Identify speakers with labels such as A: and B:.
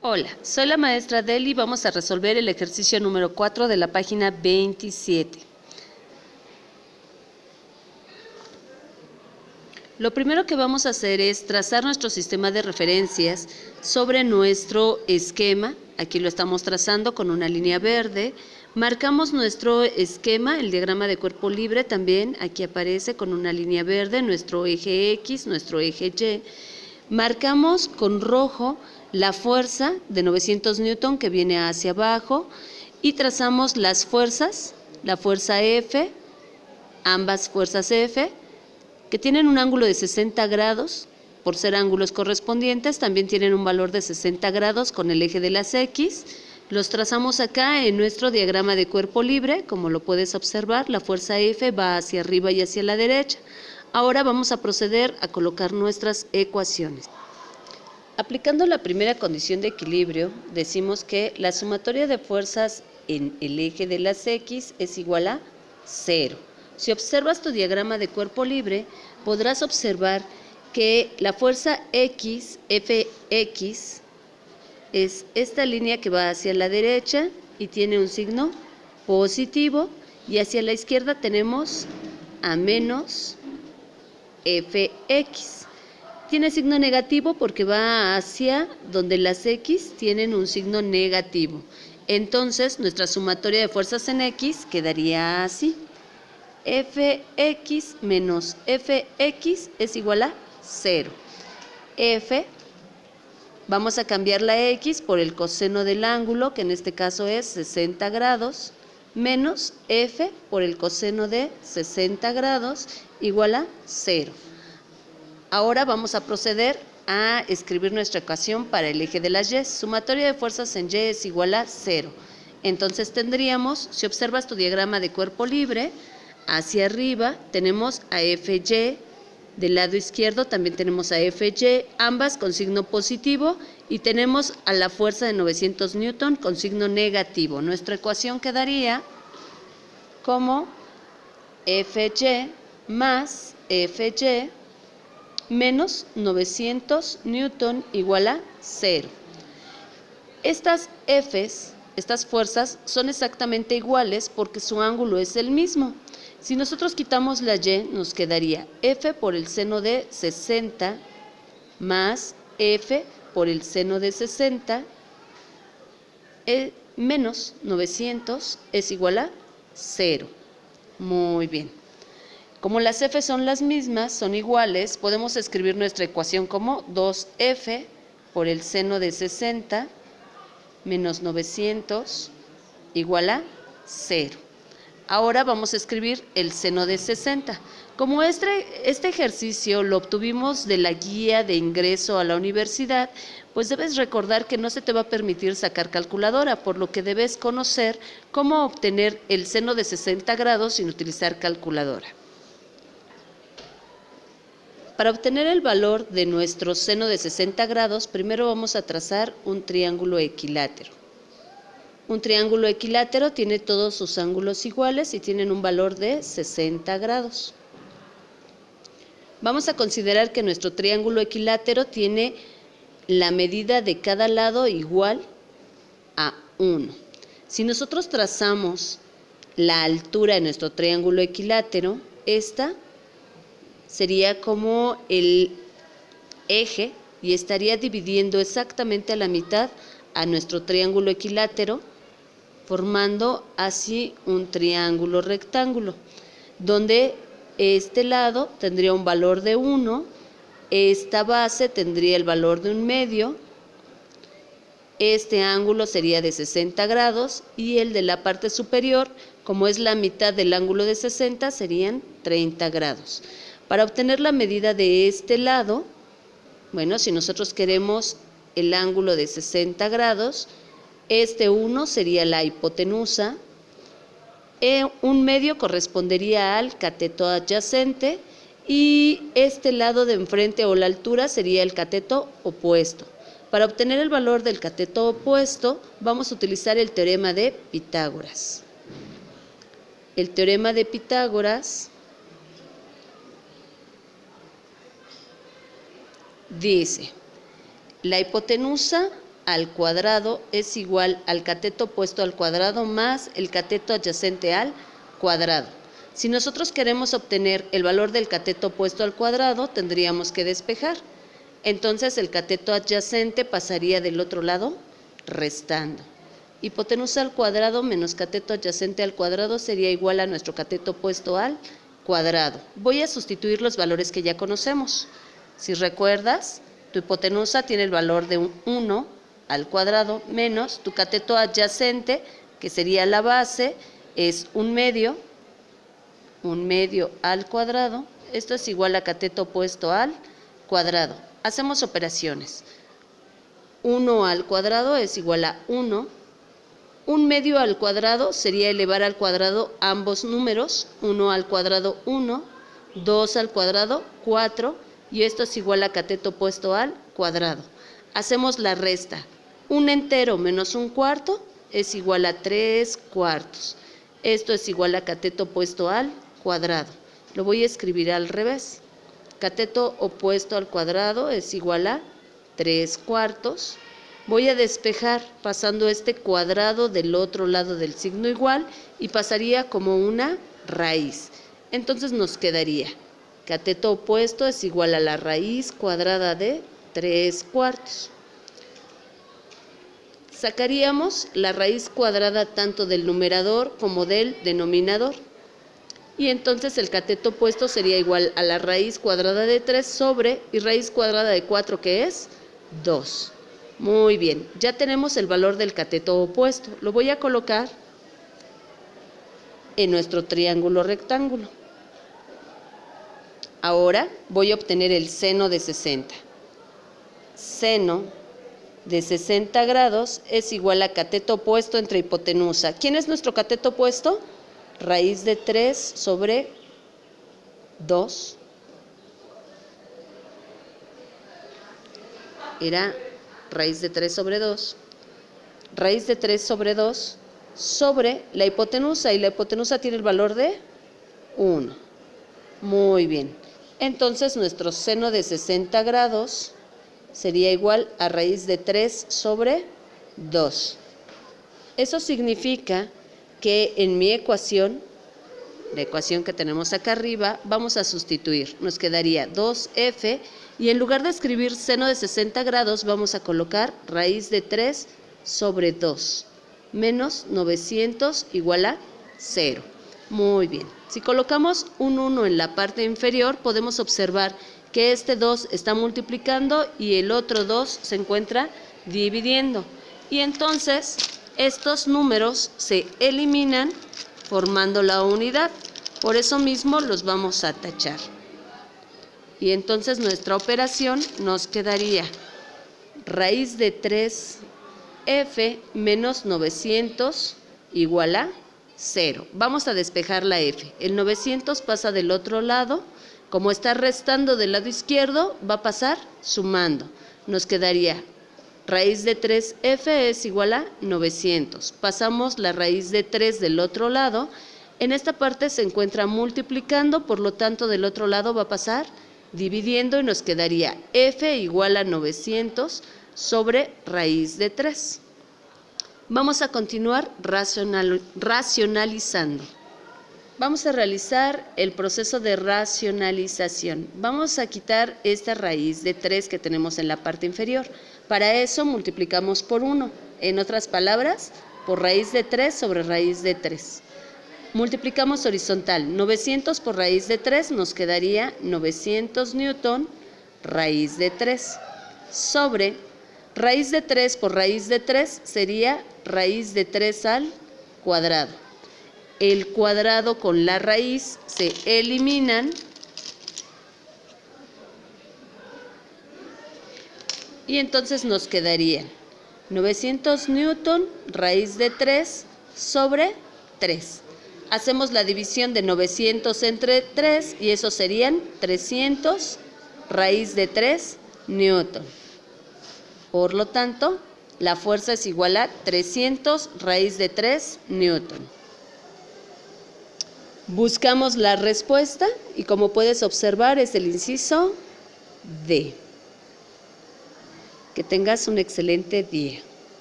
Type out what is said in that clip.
A: Hola, soy la maestra Deli y vamos a resolver el ejercicio número 4 de la página 27. Lo primero que vamos a hacer es trazar nuestro sistema de referencias sobre nuestro esquema. Aquí lo estamos trazando con una línea verde. Marcamos nuestro esquema, el diagrama de cuerpo libre también, aquí aparece con una línea verde, nuestro eje X, nuestro eje Y. Marcamos con rojo la fuerza de 900 Newton que viene hacia abajo y trazamos las fuerzas, la fuerza F, ambas fuerzas F, que tienen un ángulo de 60 grados, por ser ángulos correspondientes, también tienen un valor de 60 grados con el eje de las X. Los trazamos acá en nuestro diagrama de cuerpo libre, como lo puedes observar, la fuerza F va hacia arriba y hacia la derecha. Ahora vamos a proceder a colocar nuestras ecuaciones. Aplicando la primera condición de equilibrio, decimos que la sumatoria de fuerzas en el eje de las X es igual a 0. Si observas tu diagrama de cuerpo libre, podrás observar que la fuerza X, Fx, es esta línea que va hacia la derecha y tiene un signo positivo, y hacia la izquierda tenemos a menos Fx. Tiene signo negativo porque va hacia donde las X tienen un signo negativo. Entonces, nuestra sumatoria de fuerzas en X quedaría así. Fx menos Fx es igual a 0. F, vamos a cambiar la X por el coseno del ángulo, que en este caso es 60 grados, menos F por el coseno de 60 grados, igual a 0. Ahora vamos a proceder a escribir nuestra ecuación para el eje de las Y. Sumatoria de fuerzas en Y es igual a 0. Entonces tendríamos, si observas tu diagrama de cuerpo libre, hacia arriba tenemos a Fy, del lado izquierdo también tenemos a Fy, ambas con signo positivo, y tenemos a la fuerza de 900 Newton con signo negativo. Nuestra ecuación quedaría como Fy más Fy menos 900 Newton igual a 0. Estas Fs, estas fuerzas, son exactamente iguales porque su ángulo es el mismo. Si nosotros quitamos la Y, nos quedaría F por el seno de 60 más F por el seno de 60 menos 900 es igual a 0. Muy bien. Como las F son las mismas, son iguales, podemos escribir nuestra ecuación como 2F por el seno de 60 menos 900 igual a 0. Ahora vamos a escribir el seno de 60. Como este ejercicio lo obtuvimos de la guía de ingreso a la universidad, pues debes recordar que no se te va a permitir sacar calculadora, por lo que debes conocer cómo obtener el seno de 60 grados sin utilizar calculadora. Para obtener el valor de nuestro seno de 60 grados, primero vamos a trazar un triángulo equilátero. Un triángulo equilátero tiene todos sus ángulos iguales y tienen un valor de 60 grados. Vamos a considerar que nuestro triángulo equilátero tiene la medida de cada lado igual a 1. Si nosotros trazamos la altura de nuestro triángulo equilátero, esta sería como el eje y estaría dividiendo exactamente a la mitad a nuestro triángulo equilátero, formando así un triángulo rectángulo, donde este lado tendría un valor de 1, esta base tendría el valor de 1/2, este ángulo sería de 60 grados y el de la parte superior, como es la mitad del ángulo de 60, serían 30 grados. Para obtener la medida de este lado, bueno, si nosotros queremos el ángulo de 60 grados, este 1 sería la hipotenusa, 1/2 correspondería al cateto adyacente y este lado de enfrente o la altura sería el cateto opuesto. Para obtener el valor del cateto opuesto, vamos a utilizar el teorema de Pitágoras. El teorema de Pitágoras dice: la hipotenusa al cuadrado es igual al cateto opuesto al cuadrado más el cateto adyacente al cuadrado. Si nosotros queremos obtener el valor del cateto opuesto al cuadrado, tendríamos que despejar. Entonces el cateto adyacente pasaría del otro lado restando. Hipotenusa al cuadrado menos cateto adyacente al cuadrado sería igual a nuestro cateto opuesto al cuadrado. Voy a sustituir los valores que ya conocemos. Si recuerdas, tu hipotenusa tiene el valor de 1 al cuadrado menos tu cateto adyacente, que sería la base, es 1/2 al cuadrado. Esto es igual a cateto opuesto al cuadrado. Hacemos operaciones. 1 al cuadrado es igual a 1. 1/2 al cuadrado sería elevar al cuadrado ambos números. 1 al cuadrado 1, 2 al cuadrado 4, y esto es igual a cateto opuesto al cuadrado. Hacemos la resta. 1 entero menos 1/4 es igual a 3/4. Esto es igual a cateto opuesto al cuadrado. Lo voy a escribir al revés. Cateto opuesto al cuadrado es igual a 3/4. Voy a despejar pasando este cuadrado del otro lado del signo igual y pasaría como una raíz. Entonces nos quedaría cateto opuesto es igual a la raíz cuadrada de 3/4. Sacaríamos la raíz cuadrada tanto del numerador como del denominador. Y entonces el cateto opuesto sería igual a la raíz cuadrada de 3 sobre, y raíz cuadrada de 4, que es 2. Muy bien, ya tenemos el valor del cateto opuesto. Lo voy a colocar en nuestro triángulo rectángulo. Ahora voy a obtener el seno de 60. Seno de 60 grados es igual a cateto opuesto entre hipotenusa. ¿Quién es nuestro cateto opuesto? Raíz de 3 sobre 2. Era raíz de 3 sobre 2. Raíz de 3 sobre 2 sobre la hipotenusa, y la hipotenusa tiene el valor de 1. Muy bien. Entonces nuestro seno de 60 grados sería igual a raíz de 3 sobre 2. Eso significa que en mi ecuación, la ecuación que tenemos acá arriba, vamos a sustituir. Nos quedaría 2f, y en lugar de escribir seno de 60 grados, vamos a colocar raíz de 3 sobre 2 menos 900 igual a 0. Muy bien. Si colocamos un 1 en la parte inferior, podemos observar que este 2 está multiplicando y el otro 2 se encuentra dividiendo. Y entonces estos números se eliminan formando la unidad. Por eso mismo los vamos a tachar. Y entonces nuestra operación nos quedaría raíz de 3f menos 900 igual a 0. Vamos a despejar la f. El 900 pasa del otro lado. Como está restando del lado izquierdo, va a pasar sumando. Nos quedaría raíz de 3f es igual a 900. Pasamos la raíz de 3 del otro lado. En esta parte se encuentra multiplicando, por lo tanto del otro lado va a pasar dividiendo, y nos quedaría f igual a 900 sobre raíz de 3. Vamos a continuar racionalizando. Vamos a realizar el proceso de racionalización. Vamos a quitar esta raíz de 3 que tenemos en la parte inferior. Para eso multiplicamos por 1. En otras palabras, por raíz de 3 sobre raíz de 3. Multiplicamos horizontal. 900 por raíz de 3 nos quedaría 900 newton raíz de 3 sobre raíz de 3 por raíz de 3 sería raíz de 3 al cuadrado. El cuadrado con la raíz se eliminan y entonces nos quedaría 900 newton raíz de 3 sobre 3. Hacemos la división de 900 entre 3 y eso serían 300 raíz de 3 newton. Por lo tanto, la fuerza es igual a 300 raíz de 3 newton. Buscamos la respuesta y como puedes observar es el inciso D. Que tengas un excelente día.